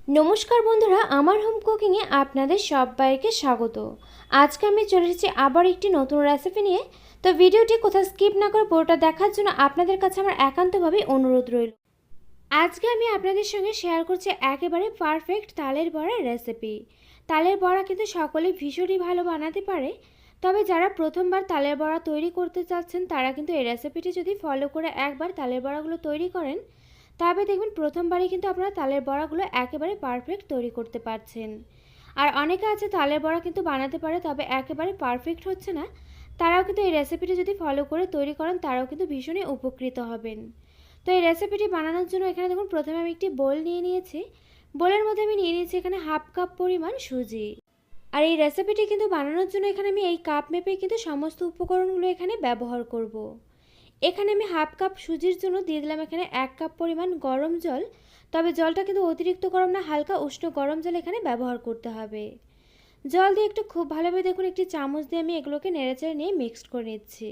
নমস্কার বন্ধুরা, আমার হোম কুকিংয়ে আপনাদের সবাইকে স্বাগত। আজকে আমি চলে এসেছি আবার একটি নতুন রেসিপি নিয়ে। তো ভিডিওটি কোথাও স্কিপ না করে পুরোটা দেখার জন্য আপনাদের কাছে আমার একান্তভাবে অনুরোধ রইল। আজকে আমি আপনাদের সঙ্গে শেয়ার করছি একেবারে পারফেক্ট তালের বড়ার রেসিপি। তালের বড়া কিন্তু সকলে ভীষণই ভালো বানাতে পারে, তবে যারা প্রথমবার তালের বড়া তৈরি করতে চাচ্ছেন তারা কিন্তু এই রেসিপিটি যদি ফলো করে একবার তালের বড়াগুলো তৈরি করেন, তবে দেখবেন প্রথমবারই কিন্তু আপনারা তালের বড়াগুলো একেবারে পারফেক্ট তৈরি করতে পারছেন। আর অনেকে আছে তালের বড়া কিন্তু বানাতে পারে তবে একেবারে পারফেক্ট হচ্ছে না, তারাও কিন্তু এই রেসিপিটি যদি ফলো করে তৈরি করেন তারাও কিন্তু ভীষণই উপকৃত হবেন। তো এই রেসিপিটি বানানোর জন্য এখানে দেখুন প্রথমে আমি একটি বোল নিয়ে নিয়েছি। বোলের মধ্যে আমি নিয়ে নিয়েছি এখানে হাফ কাপ পরিমাণ সুজি। আর এই রেসিপিটি কিন্তু বানানোর জন্য এখানে আমি এই কাপ মেপে কিন্তু সমস্ত উপকরণগুলো এখানে ব্যবহার করব। এখানে আমি হাফ কাপ সুজির জন্য দিয়ে দিলাম এখানে 1 কাপ পরিমাণ গরম জল। তবে জলটা কিন্তু অতিরিক্ত গরম না, হালকা উষ্ণ গরম জল এখানে ব্যবহার করতে হবে। জল দিয়ে একটু খুব ভালোভাবে দেখুন একটি চামচ দিয়ে আমি এগুলোকে নেড়েচেড়ে নিয়ে মিক্সড করে নিচ্ছি।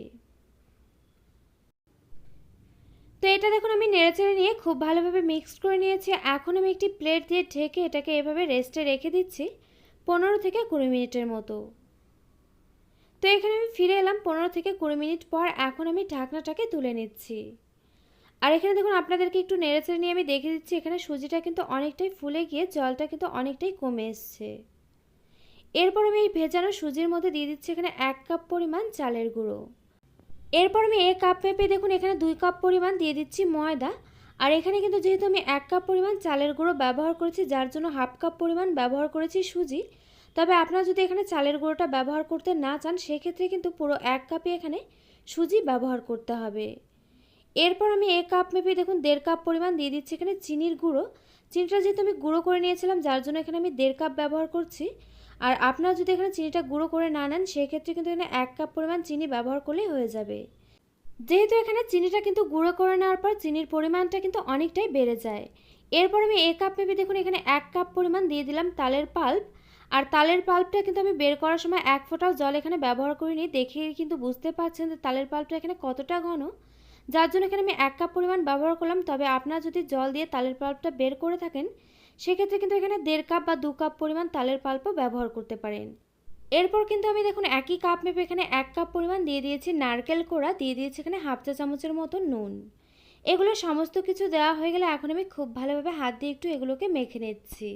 তো এটা দেখুন আমি নেড়েচেড়ে নিয়ে খুব ভালোভাবে মিক্সড করে নিয়েছি। এখন আমি একটি প্লেট দিয়ে ঢেকে এটাকে এভাবে রেস্টে রেখে দিচ্ছি 15 থেকে 20 মিনিটের মতো। তো এখানে আমি ফিরে এলাম 15 থেকে 20 মিনিট পর। এখন আমি ঢাকনাটাকে তুলে নিচ্ছি। আর এখানে দেখুন আপনাদেরকে একটু নেড়েচেড়ে নিয়ে আমি দেখে দিচ্ছি এখানে সুজিটা কিন্তু অনেকটাই ফুলে গিয়ে জলটা কিন্তু অনেকটাই কমে এসছে। এরপর আমি এই ভেজানো সুজির মধ্যে দিয়ে দিচ্ছি এখানে 1 কাপ পরিমাণ চালের গুঁড়ো। এরপর আমি এক কাপ মেপে দেখুন এখানে 2 কাপ পরিমাণ দিয়ে দিচ্ছি ময়দা। আর এখানে কিন্তু যেহেতু আমি 1 কাপ পরিমাণ চালের গুঁড়ো ব্যবহার করেছি, যার জন্য হাফ কাপ পরিমাণ ব্যবহার করেছি সুজি। তবে আপনারা যদি এখানে চালের গুঁড়োটা ব্যবহার করতে না চান সেক্ষেত্রে কিন্তু পুরো 1 কাপই এখানে সুজি ব্যবহার করতে হবে। এরপর আমি এক কাপ মেপে দেখুন 1.5 কাপ পরিমাণ দিয়ে দিচ্ছি এখানে চিনির গুঁড়ো। চিনিটা যেহেতু আমি গুঁড়ো করে নিয়েছিলাম যার জন্য এখানে আমি 1.5 কাপ ব্যবহার করছি। আর আপনারা যদি এখানে চিনিটা গুঁড়ো করে না নেন সেক্ষেত্রে কিন্তু এখানে 1 কাপ পরিমাণ চিনি ব্যবহার করলেই হয়ে যাবে। যেহেতু এখানে চিনিটা কিন্তু গুঁড়ো করে নেওয়ার পর চিনির পরিমাণটা কিন্তু অনেকটাই বেড়ে যায়। এরপর আমি এক কাপ মেপে দেখুন এখানে 1 কাপ পরিমাণ দিয়ে দিলাম তালের পাল্প। আর তালের পাল্পটা কিন্তু আমি বের করার সময় 1 ফোঁটাও জল এখানে ব্যবহার করিনি, দেখে কিন্তু বুঝতে পারছেন যে তালের পাল্পটা এখানে কতটা ঘন, যার জন্য এখানে আমি 1 কাপ পরিমাণ ব্যবহার করলাম। তবে আপনারা যদি জল দিয়ে তালের পাল্পটা বের করে থাকেন সেক্ষেত্রে কিন্তু এখানে 1.5 কাপ বা 2 কাপ পরিমাণ তালের পাল্পও ব্যবহার করতে পারেন। এরপর কিন্তু আমি দেখুন একই কাপ মেপে এখানে 1 কাপ পরিমাণ দিয়ে দিয়েছি নারকেল কোড়া, দিয়ে দিয়েছি এখানে হাফ চা চামচের মতো নুন। এগুলো সমস্ত কিছু দেওয়া হয়ে গেলে এখন আমি খুব ভালোভাবে হাত দিয়ে একটু এগুলোকে মেখে নিচ্ছি।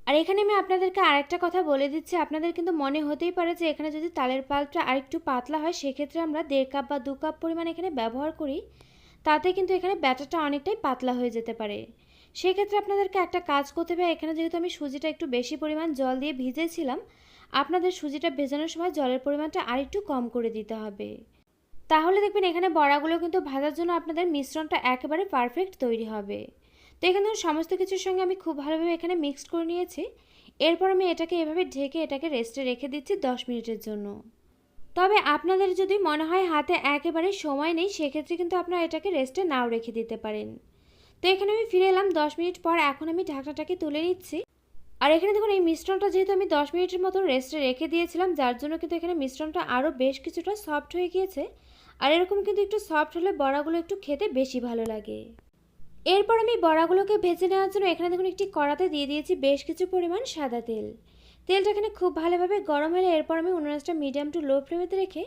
আর এখানে আমি আপনাদেরকে আরেকটা কথা বলে দিচ্ছি, আপনাদের কিন্তু মনে হতেই পারে যে এখানে যদি তালের পাল্পটা আরেকটু পাতলা হয় সেক্ষেত্রে আমরা 1.5 কাপ বা 2 কাপ পরিমাণ এখানে ব্যবহার করি, তাতে কিন্তু এখানে ব্যাটারটা অনেকটাই পাতলা হয়ে যেতে পারে। সেক্ষেত্রে আপনাদেরকে একটা কাজ করতে হবে, এখানে যেহেতু আমি সুজিটা একটু বেশি পরিমাণ জল দিয়ে ভিজেছিলাম, আপনাদের সুজিটা ভেজানোর সময় জলের পরিমাণটা আরেকটু কম করে দিতে হবে। তাহলে দেখবেন এখানে বড়াগুলো কিন্তু ভাজার জন্য আপনাদের মিশ্রণটা একেবারে পারফেক্ট তৈরি হবে। তো এখানে সমস্ত কিছুর সঙ্গে আমি খুব ভালোভাবে এখানে মিক্সড করে নিয়েছি। এরপর আমি এটাকে এভাবে ঢেকে এটাকে রেস্টে রেখে দিচ্ছি 10 মিনিটের জন্য। তবে আপনাদের যদি মনে হয় হাতে একেবারে সময় নেই সেক্ষেত্রে কিন্তু আপনারা এটাকে রেস্টে নাও রেখে দিতে পারেন। তো এখানে আমি ফিরে এলাম 10 মিনিট পর। এখন আমি ঢাকনাটাকে তুলে নিচ্ছি। আর এখানে দেখুন এই মিশ্রণটা যেহেতু আমি 10 মিনিটের মতো রেস্টে রেখে দিয়েছিলাম যার জন্য কিন্তু এখানে মিশ্রণটা আরও বেশ কিছুটা সফট হয়ে গিয়েছে। আর এরকম কিন্তু একটু সফট হলে বড়াগুলো একটু খেতে বেশি ভালো লাগে। এরপর আমি বড়াগুলোকে ভেজে নেওয়ার জন্য এখানে দেখুন একটি কড়াতে দিয়ে দিয়েছি বেশ কিছু পরিমাণ সাদা তেল। তেলটা এখানে খুব ভালোভাবে গরম হলে এরপর আমি উনুনটা মিডিয়াম টু লো ফ্লেমেতে রেখে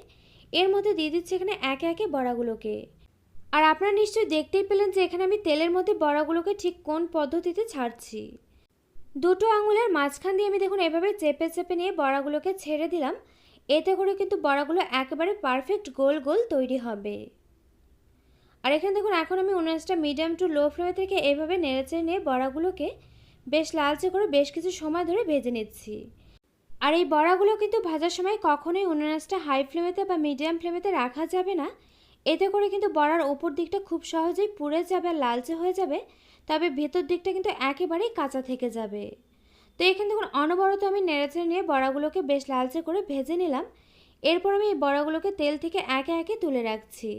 এর মধ্যে দিয়ে দিচ্ছি এখানে একে একে বড়াগুলোকে। আর আপনারা নিশ্চয়ই দেখতেই পেলেন যে এখানে আমি তেলের মধ্যে বড়াগুলোকে ঠিক কোন পদ্ধতিতে ছাড়ছি। দুটো আঙুলের মাঝখান দিয়ে আমি দেখুন এভাবে চেপে চেপে নিয়ে বড়াগুলোকে ছেড়ে দিলাম। এতে করে কিন্তু বড়াগুলো একেবারে পারফেক্ট গোল গোল তৈরি হবে। আর এখানে দেখুন এখন আমি উনুনটা মিডিয়াম টু লো ফ্লেমে থেকে এভাবে নেড়েচেড়ে নিয়ে বড়াগুলোকে বেশ লালচে করে বেশ কিছু সময় ধরে ভেজে নিচ্ছি। আর এই বড়াগুলো কিন্তু ভাজার সময় কখনোই উনুনটা হাই ফ্লেমেতে বা মিডিয়াম ফ্লেমেতে রাখা যাবে না। এতে করে কিন্তু বড়ার উপর দিকটা খুব সহজেই পুড়ে যাবে আর লালচে হয়ে যাবে, তবে ভেতর দিকটা কিন্তু একেবারেই কাঁচা থেকে যাবে। তো এখানে দেখুন অনবরত আমি নেড়েচেড়ে নিয়ে বড়াগুলোকে বেশ লালচে করে ভেজে নিলাম। এরপর আমি এই বড়াগুলোকে তেল থেকে একে একে তুলে রাখছি।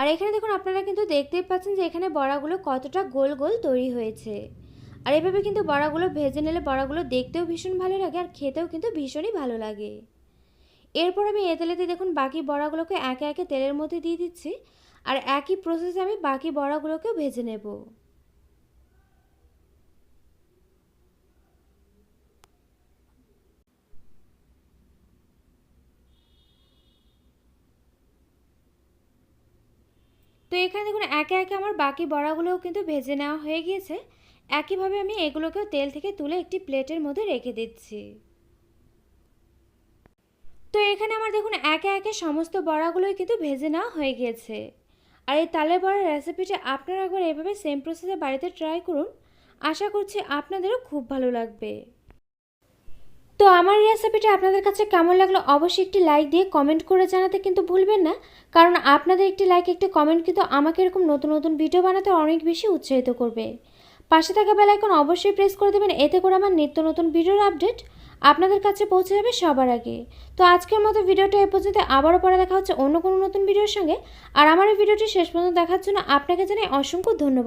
আর এখানে দেখুন আপনারা কিন্তু দেখতেই পাচ্ছেন যে এখানে বড়াগুলো কতটা গোল গোল তৈরি হয়েছে। আর এভাবে কিন্তু বড়াগুলো ভেজে নিলে বড়াগুলো দেখতেও ভীষণ ভালো লাগে আর খেতেও কিন্তু ভীষণই ভালো লাগে। এরপর আমি এ তেলেতে দেখুন বাকি বড়াগুলোকে একে একে তেলের মধ্যে দিয়ে দিচ্ছি। আর একই প্রসেসে আমি বাকি বড়াগুলোকেও ভেজে নেব। তো এখানে দেখুন একে একে আমার বাকি বড়াগুলোও কিন্তু ভেজে নেওয়া হয়ে গিয়েছে। একইভাবে আমি এগুলোকেও তেল থেকে তুলে একটি প্লেটের মধ্যে রেখে দিচ্ছি। তো এখানে আমার দেখুন একে একে সমস্ত বড়াগুলোই কিন্তু ভেজে নেওয়া হয়ে গিয়েছে। আর এই তালের বড়ার রেসিপিটা আপনারা একবার এভাবে সেম প্রসেসে বাড়িতে ট্রাই করুন। আশা করছি আপনাদেরও খুব ভালো লাগবে। তো আমার রেসিপিটা আপনাদের কাছে কেমন লাগলো অবশ্যই একটি লাইক দিয়ে কমেন্ট করে জানাতে কিন্তু ভুলবেন না, কারণ আপনাদের একটি লাইক একটি কমেন্ট কিন্তু আমাকে এরকম নতুন নতুন ভিডিও বানাতে অনেক বেশি উৎসাহিত করবে। পাশে থাকা বেল আইকন অবশ্যই প্রেস করে দেবেন, এতে করে আমার নিত্য নতুন ভিডিওর আপডেট আপনাদের কাছে পৌঁছে যাবে সবার আগে। তো আজকের মতো ভিডিওটা এ পর্যন্ত, আবারও পরে দেখা হচ্ছে অন্য কোনো নতুন ভিডিওর সঙ্গে। আর আমার এই ভিডিওটি শেষ পর্যন্ত দেখার জন্য আপনাকে জানাই অসংখ্য ধন্যবাদ।